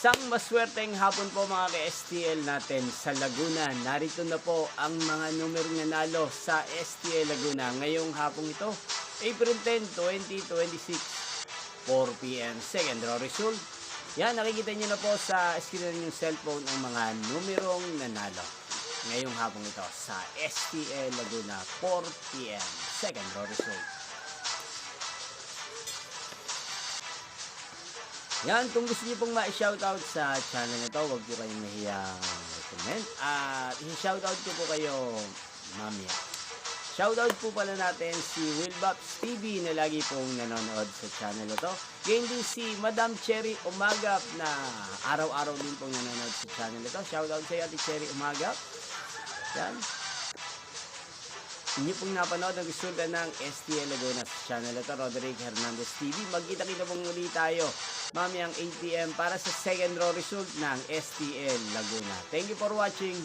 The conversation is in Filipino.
Isang maswerteng hapon po mga ka-STL natin sa Laguna. Narito na po ang mga numerong nanalo sa STL Laguna ngayong hapong ito, April 10, 2026, 4 p.m. Second draw result. Yan, nakikita nyo na po sa screen ng cellphone ang mga numerong nanalo ngayong hapong ito sa STL Laguna, 4 p.m. Second draw result. Yan, kung gusto niyo pong ma-shoutout sa channel na to, huwag niyo kayong mahiyang comment. At i-shoutout ko po kayo mamaya. Shoutout po pala natin si Wilbox TV na lagi pong nanonood sa channel na to. Ganyan din si Madam Cherry Umagap na araw-araw din pong nanonood sa channel na to. Shoutout sa iyo, Ate Cherry Umagap. Yan. Inyo pong napanood ang resulta ng STL Laguna sa channel ito, Roderick Hernandez TV. Magkita-kita pong muli tayo mamayang 8 p.m. para sa second draw result ng STL Laguna. Thank you for watching.